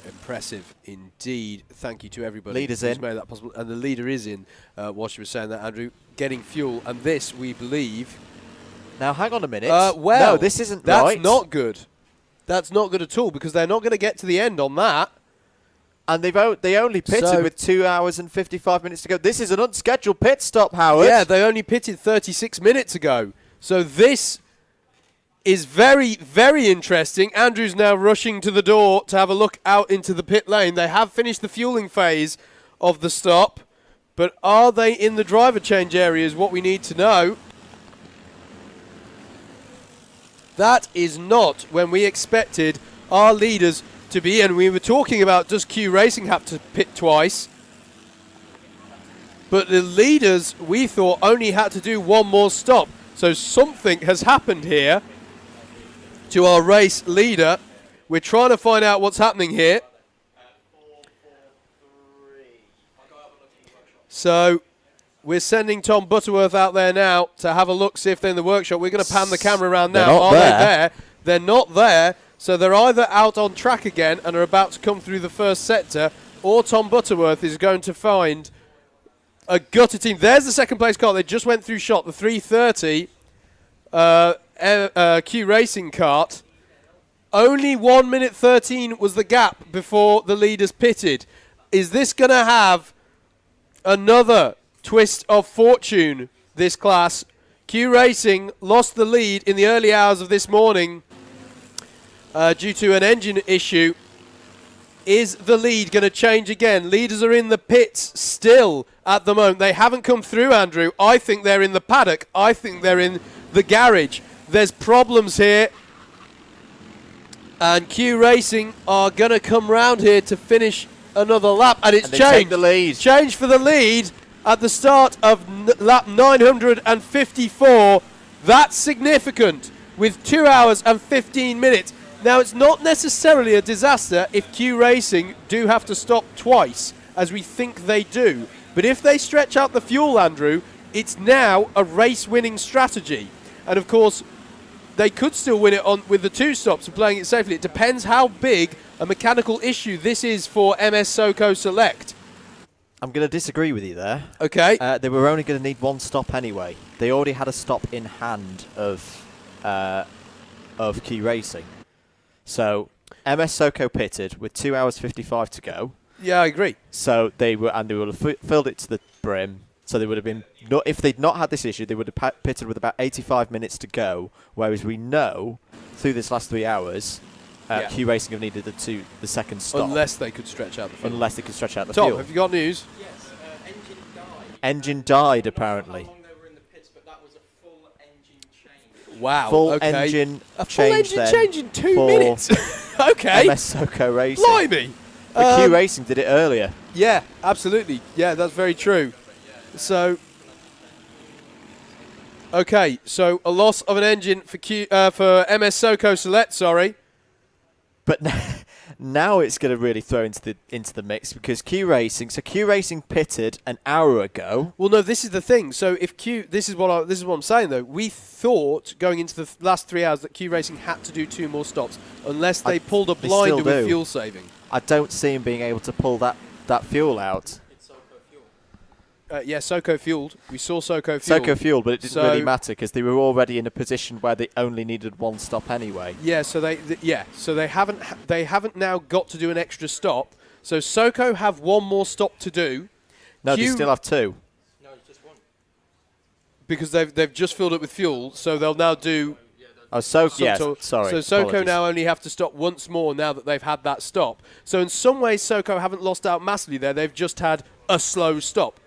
impressive indeed. Thank you to everybody Leader's who's in. made that possible. And the leader is in, whilst you were saying that, Andrew, getting fuel. And this, we believe... Now, hang on a minute. Well, no, this isn't that's right. That's not good. That's not good at all, because they're not going to get to the end on that. And they only pitted with 2 hours and 55 minutes to go. This is an unscheduled pit stop, Howard. Yeah, they only pitted 36 minutes ago. So this is very, very interesting. Andrew's now rushing to the door to have a look out into the pit lane. They have finished the fueling phase of the stop, but are they in the driver change area is what we need to know. That is not when we expected our leaders to be in. We were talking about, does Q Racing have to pit twice? But the leaders, we thought, only had to do one more stop. So something has happened here to our race leader. We're trying to find out what's happening here. So we're sending Tom Butterworth out there now to have a look, see if they're in the workshop. We're going to pan the camera around now. Are they there? They're not there. So they're either out on track again and are about to come through the first sector, or Tom Butterworth is going to find a gutter team. There's the second place car. They just went through shot, the 330 Q Racing kart. Only 1 minute 13 was the gap before the leaders pitted. Is this going to have another twist of fortune, this class? Q Racing lost the lead in the early hours of this morning due to an engine issue. Is the lead going to change again? Leaders are in the pits still at the moment. They haven't come through, Andrew. I think they're in the paddock. I think they're in the garage. There's problems here. And Q Racing are going to come round here to finish another lap. And it's changed. The lead. Changed for the lead at the start of lap 954. That's significant with 2 hours and 15 minutes. Now, it's not necessarily a disaster if Q Racing do have to stop twice, as we think they do. But if they stretch out the fuel, Andrew, it's now a race-winning strategy. And, of course, they could still win it on with the two stops and playing it safely. It depends how big a mechanical issue this is for MS SoCo Select. I'm going to disagree with you there. Okay. They were only going to need one stop anyway. They already had a stop in hand of Q Racing. So MS Soko pitted with 2 hours 55 to go. Yeah, I agree. So they would have filled it to the brim. So they would have been, if they'd not had this issue, they would have pitted with about 85 minutes to go. Whereas we know through this last 3 hours, Q Racing have needed the second stop. Unless they could stretch out the field. Unless they could stretch out the Tom, field. have you got news? Yes, engine died. Engine died, apparently. How long they were in the pits, but that was a full engine change. Wow. Full okay. engine A full change engine then change in 2 for minutes. Okay. MS Soko Racing. Blimey. But Q Racing did it earlier. Yeah, absolutely. Yeah, that's very true. So, okay, so a loss of an engine for MS Soko Select, sorry. But now it's going to really throw into the mix because Q Racing pitted an hour ago. Well, no, this is the thing. So if this is what I'm saying though. We thought going into the last 3 hours that Q Racing had to do 2 more stops unless they pulled a blinder with fuel saving. I don't see him being able to pull that fuel out. Yeah, Soko fueled. We saw Soko fueled. Soko fueled, but it didn't really matter because they were already in a position where they only needed 1 stop anyway. Yeah, so they haven't now got to do an extra stop. So Soko have 1 more stop to do. No, they still have 2. No, it's just 1. Because they've just filled it with fuel, so they'll now do. Oh, Soko. Yes, sorry. So Soko apologies. now only have to stop once more now that they've had that stop. So in some ways, Soko haven't lost out massively there. They've just had a slow stop.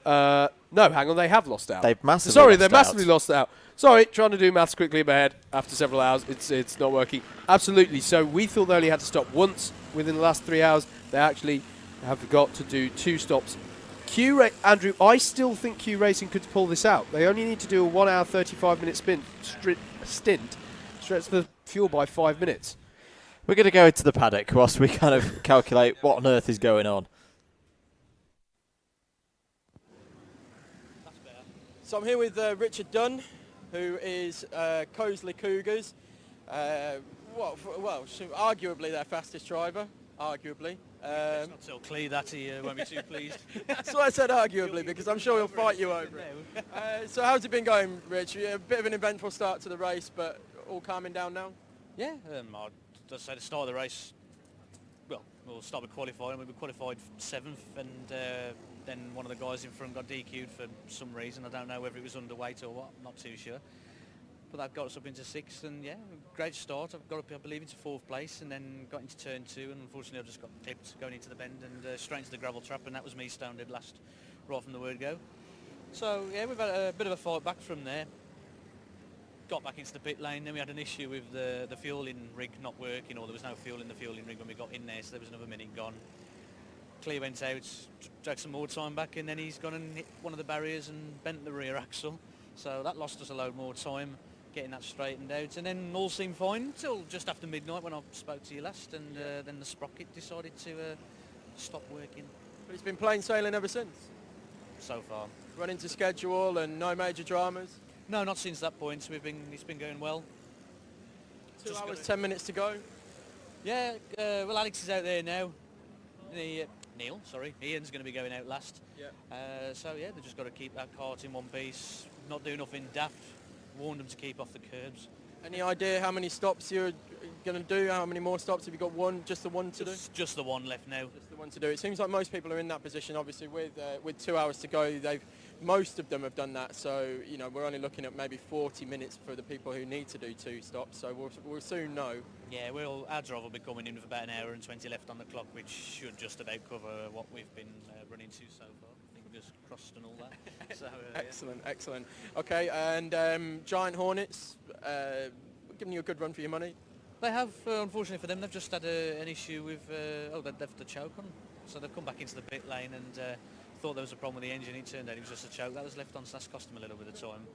No, hang on, they have lost out. They've massively Sorry, lost they've massively out. lost out. Sorry, trying to do maths quickly in my head after several hours. It's not working. Absolutely. So we thought they only had to stop once within the last 3 hours. They actually have got to do 2 stops. Andrew, I still think Q Racing could pull this out. They only need to do a 1 hour 35-minute stint, stretch the fuel by 5 minutes. We're going to go into the paddock whilst we kind of calculate what on earth is going on. So I'm here with Richard Dunn, who is Cosley Cougars. Arguably their fastest driver, arguably. It's not so clear that he won't be too pleased. That's why I said arguably, because I'm sure he'll fight you over it. So how's it been going, Rich? A bit of an eventful start to the race, but all calming down now? Yeah, I'd just say the start of the race, well, we'll start with qualifying. We qualified 7th, and then one of the guys in front got DQ'd for some reason. I don't know whether it was underweight or what, I'm not too sure. But that got us up into 6th, and yeah, great start. I've got up, I believe, into 4th place, and then got into turn 2, and unfortunately I just got clipped going into the bend and straight into the gravel trap, and that was me stoned dead last, right from the word go. So yeah, we've had a bit of a fight back from there. Got back into the pit lane, then we had an issue with the fueling rig not working, or there was no fuel in the fueling rig when we got in there, so there was another minute gone. Clear went out, dragged some more time back, and then he's gone and hit one of the barriers and bent the rear axle. So that lost us a load more time getting that straightened out, and then all seemed fine until just after midnight when I spoke to you last, and then the sprocket decided to stop working. But it's been plain sailing ever since? So far. Running to schedule and no major dramas? No, not since that point. It's been going well. 2 hours, 10 minutes to go? Yeah, well, Alex is out there now. Ian's going to be going out last. Yeah. So yeah, they've just got to keep that cart in one piece, not do nothing daft, warn them to keep off the curbs. Any idea how many stops you're going to do? How many more stops? Have you got one? Just the one to do? Just the one left now. Just the one to do. It seems like most people are in that position. Obviously, with 2 hours to go, most of them have done that. So we're only looking at maybe 40 minutes for the people who need to do 2 stops. So we'll soon know. Yeah, our drive will be coming in with about an hour and 20 left on the clock, which should just about cover what we've been running to so far. I think we've just crossed and all that. So, excellent, excellent. Okay, and Giant Hornets, giving you a good run for your money? They have, unfortunately for them, they've just had an issue with, they've left the choke on. So they've come back into the pit lane and thought there was a problem with the engine. It turned out it was just a choke that was left on, so that's cost them a little bit of time.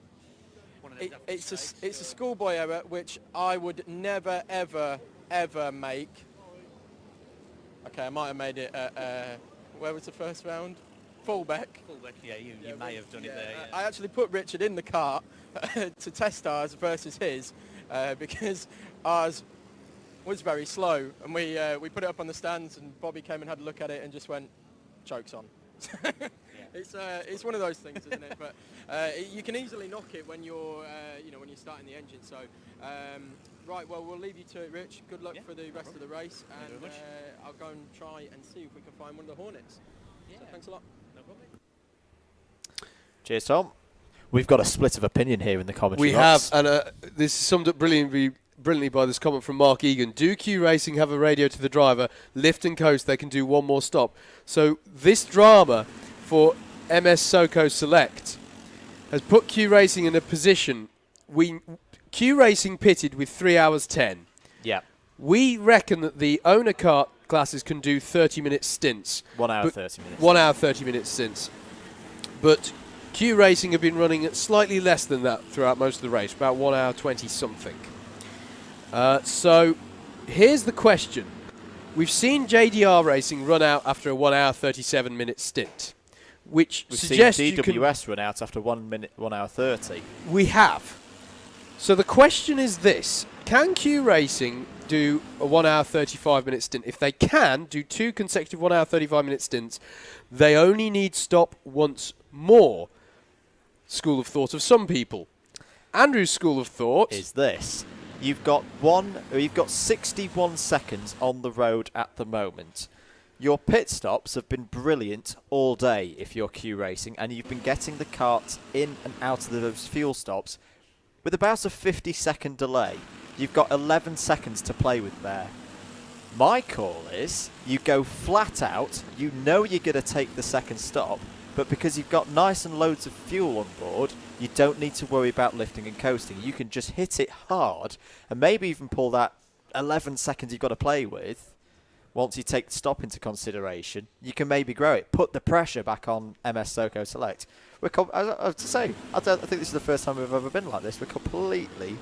It's a schoolboy error, which I would never, ever, ever make. Okay, I might have made it at, where was the first round? Fullback. Fullback, yeah, you may have done it there. Yeah. I actually put Richard in the cart to test ours versus his because ours was very slow, and we put it up on the stands, and Bobby came and had a look at it and just went, "Choke's on." It's one of those things, isn't it? But you can easily knock it when you're when you're starting the engine. So Right, well, we'll leave you to it, Rich. Good luck for the rest of the race, Thank you and very much. I'll go and try and see if we can find one of the Hornets. Yeah. So thanks a lot. No problem. Cheers, Tom. We've got a split of opinion here in the commentary We box. have, and this is summed up brilliantly by this comment from Mark Egan. Do Q Racing have a radio to the driver? Lift and coast, they can do one more stop. So this drama for MS SoCo Select has put Q Racing in a position. Q Racing pitted with 3 hours 10. Yeah. We reckon that the owner kart classes can do 30-minute stints. 1 hour, 30 minutes. 1 hour, 30-minute stints. But Q Racing have been running at slightly less than that throughout most of the race, about 1 hour 20-something. So here's the question. We've seen JDR Racing run out after a 1 hour 37-minute stint, which We've suggests seen you can... DWS run out after 1 hour 30. We have. So the question is this. Can Q Racing do a 1 hour 35-minute stint? If they can do 2 consecutive 1 hour 35-minute stints, they only need stop once more. School of thought of some people. Andrew's school of thought Is this. You've got 61 seconds on the road at the moment. Your pit stops have been brilliant all day if you're Q Racing, and you've been getting the carts in and out of those fuel stops with about a 50-second delay. You've got 11 seconds to play with there. My call is you go flat out. You know you're going to take the second stop, but because you've got nice and loads of fuel on board, you don't need to worry about lifting and coasting. You can just hit it hard and maybe even pull that 11 seconds you've got to play with. Once you take the stop into consideration, you can maybe grow it. Put the pressure back on MS SoCo Select. I think this is the first time we've ever been like this. We're completely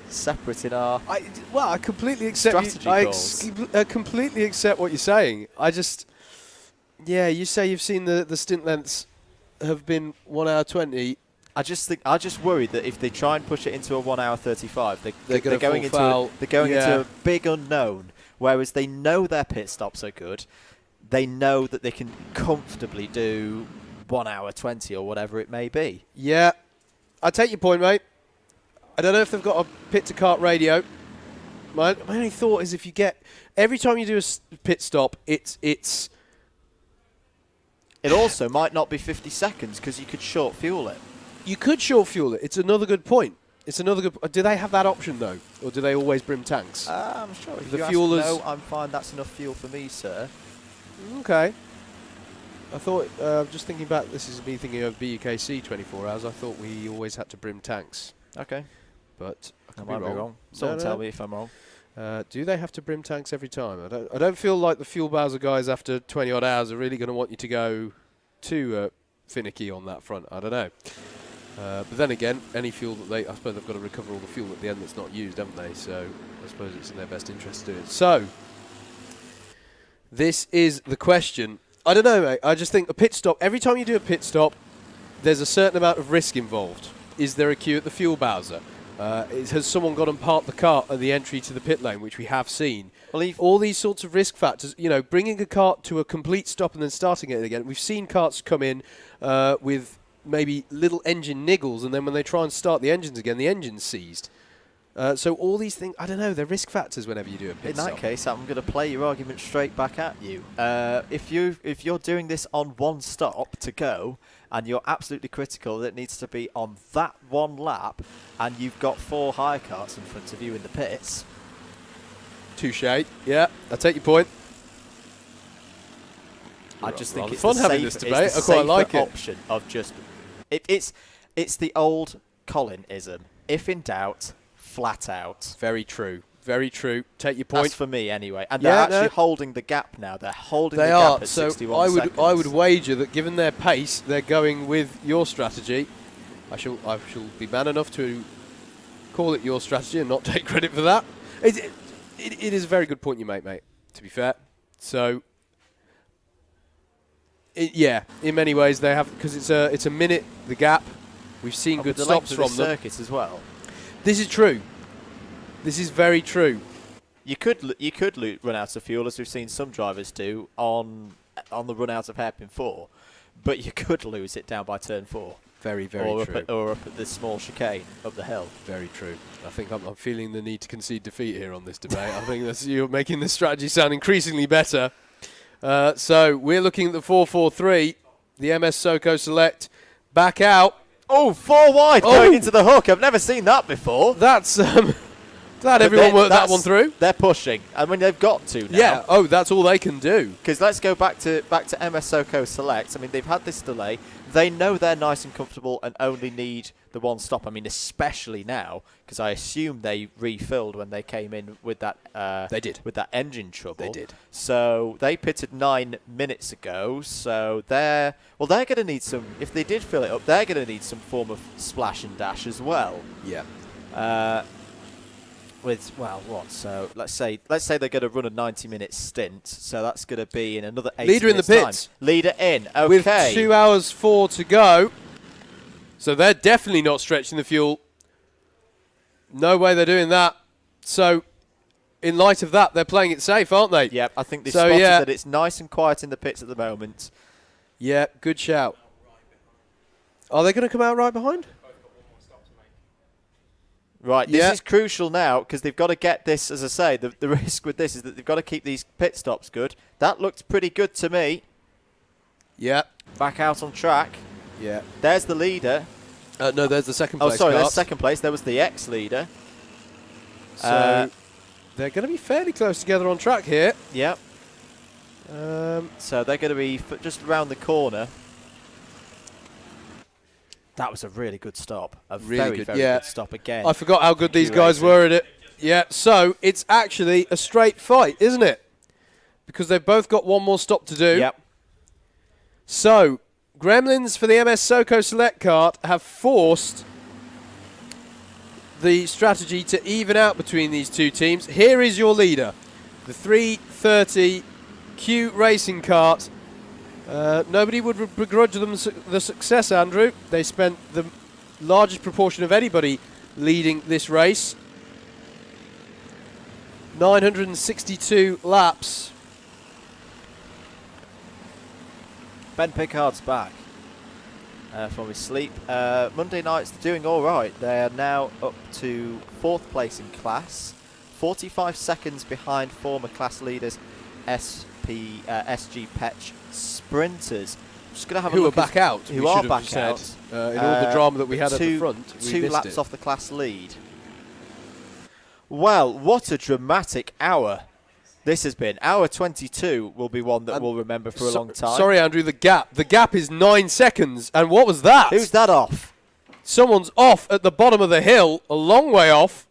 separate in our I completely accept strategy calls. I completely accept what you're saying. You say you've seen the stint lengths have been 1 hour 20. I just worry that if they try and push it into a 1 hour 35, they're going into a big unknown. Whereas they know their pit stops are good, they know that they can comfortably do 1 hour 20 or whatever it may be. Yeah, I take your point, mate. I don't know if they've got a pit to kart radio. My only thought is if you get every time you do a pit stop, it's. It also might not be 50 seconds because you could short fuel it. You could short fuel it. It's another good point. Do they have that option though, or do they always brim tanks? I'm sure. If the you fuel ask, is no, I'm fine. That's enough fuel for me, sir. Okay. I thought just thinking back. This is me thinking of BUKC 24 hours. I thought we always had to brim tanks. Okay, but I might be wrong. Someone tell me if I'm wrong. Do they have to brim tanks every time? I don't feel like the fuel Bowser guys after 20 odd hours are really going to want you to go too finicky on that front. I don't know. But then again, any fuel that I suppose they've got to recover all the fuel at the end that's not used, haven't they? So I suppose it's in their best interest to do it. So this is the question. I don't know, mate. I just think a pit stop, every time you do a pit stop, there's a certain amount of risk involved. Is there a queue at the fuel Bowser? Has someone gone and parked the cart at the entry to the pit lane, which we have seen? Well, all these sorts of risk factors, bringing a cart to a complete stop and then starting it again. We've seen carts come in with maybe little engine niggles, and then when they try and start the engines again, the engine's seized. So all these things, I don't know, they're risk factors whenever you do a pit stop. In that case, I'm going to play your argument straight back at you. If you're doing this on one stop to go, and you're absolutely critical that it needs to be on that one lap, and you've got 4 hire carts in front of you in the pits. Touche. Yeah, I take your point. I just think it's fun the having this debate. I quite like it. Option of just it's the old Colin-ism. If in doubt, flat out. Very true. Very true. Take your point. That's for me anyway. And they're actually holding the gap now. They're holding the gap at 61 seconds. I would wager that given their pace, they're going with your strategy. I shall be man enough to call it your strategy and not take credit for that. It is a very good point you make, mate, to be fair. So, in many ways they have, because it's a minute, the gap. We've seen good stops from them. Circuit as well. This is true. This is very true. You could run out of fuel, as we've seen some drivers do on the run out of hairpin 4. but you could lose it down by turn 4. Very, very true. Or up at the small chicane up the hill. Very true. I think I'm feeling the need to concede defeat here on this debate. I think you're making this strategy sound increasingly better. So we're looking at the 4-4-3. The MS Soko Select back out. Oh, 4 wide going into the hook. I've never seen that before. That's glad everyone worked that one through. They're pushing. I mean, they've got to now. Yeah. Oh, that's all they can do. Because let's go back to MS Soko Select. I mean, they've had this delay. They know they're nice and comfortable and only need the one stop. I mean, especially now, because I assume they refilled when they came in with that. They did. With that engine trouble. They did. So they pitted 9 minutes ago. So they're going to need some. If they did fill it up, they're going to need some form of splash and dash as well. Yeah. So let's say they're going to run a 90-minute stint. So that's going to be in another 8 Leader in the minutes' pits. time. Leader in. Okay. With 2 hours 4 to go. So they're definitely not stretching the fuel. No way they're doing that. So in light of that, they're playing it safe, aren't they? Yep. I think they spotted that it's nice and quiet in the pits at the moment. Yeah. Good shout. Are they going to come out right behind? Right, this is crucial now because they've got to get this, as I say, the risk with this is that they've got to keep these pit stops good. That looked pretty good to me. Yeah. Back out on track. Yeah. There's the leader. No, there's the second place. Oh, sorry, Kart. there's second place. There was the ex-leader. So they're going to be fairly close together on track here. Yep. So they're going to be just around the corner. That was a really good stop. A very good stop again. I forgot how good these guys were at it. Yeah, so it's actually a straight fight, isn't it? Because they've both got one more stop to do. Yep. So, Gremlins for the MS Soko Select Kart have forced the strategy to even out between these two teams. Here is your leader, the 330 Q Racing Kart. Nobody would begrudge them the success, Andrew. They spent the largest proportion of anybody leading this race. 962 laps. Ben Pickard's back from his sleep. Monday night's doing all right. They are now up to 4th place in class, 45 seconds behind former class leaders SG Petch Sprinters. Just going to have a look who are back out. Who are back out. In all the drama that we had at the front. 2 laps off the class lead. Well, what a dramatic hour this has been. Hour 22 will be one that we'll remember for a long time. Sorry, Andrew, the gap. The gap is 9 seconds. And what was that? Who's that off? Someone's off at the bottom of the hill, a long way off.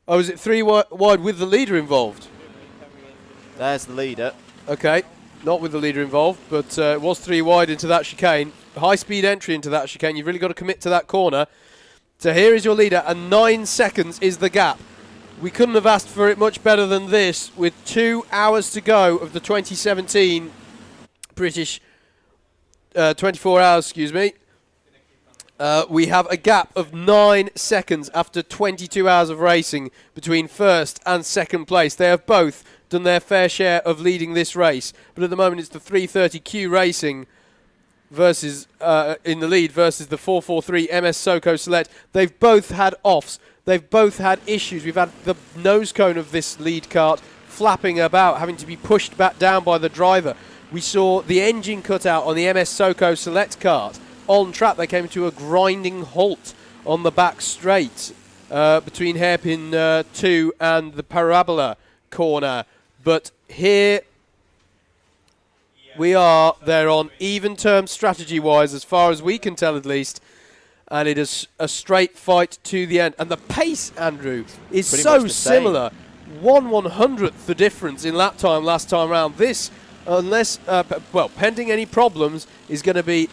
Oh, is it 3 wide with the leader involved? There's the leader. Okay, not with the leader involved, but it was 3 wide into that chicane. High-speed entry into that chicane. You've really got to commit to that corner. So here is your leader, and 9 seconds is the gap. We couldn't have asked for it much better than this. With 2 hours to go of the 2017 British 24 hours, excuse me. We have a gap of 9 seconds after 22 hours of racing between first and second place. They have both done their fair share of leading this race, but at the moment it's the 330 Q Racing versus in the lead versus the 443 MS Soko Select. They've both had offs. They've both had issues. We've had the nose cone of this lead kart flapping about, having to be pushed back down by the driver. We saw the engine cut out on the MS Soko Select kart. On track, they came to a grinding halt on the back straight between hairpin 2 and the parabola corner. But here we are. They're on even terms strategy-wise, as far as we can tell at least. And it is a straight fight to the end. And the pace, Andrew, is so similar. 1/100th the difference in lap time last time round. This, unless, pending any problems, is going to be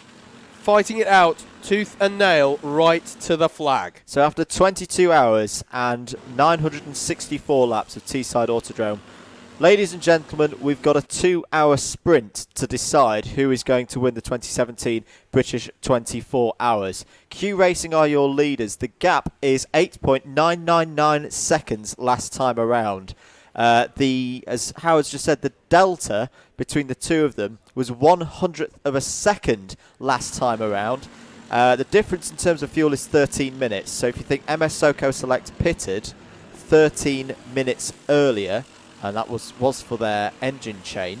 fighting it out tooth and nail right to the flag. So after 22 hours and 964 laps of Teesside Autodrome, ladies and gentlemen, we've got a 2-hour sprint to decide who is going to win the 2017 British 24 hours. Q Racing are your leaders. The gap is 8.999 seconds last time around. As Howard's just said, the delta between the two of them was 1/100th of a second last time around. The difference in terms of fuel is 13 minutes. So if you think MS Soco Select pitted 13 minutes earlier, and that was for their engine change.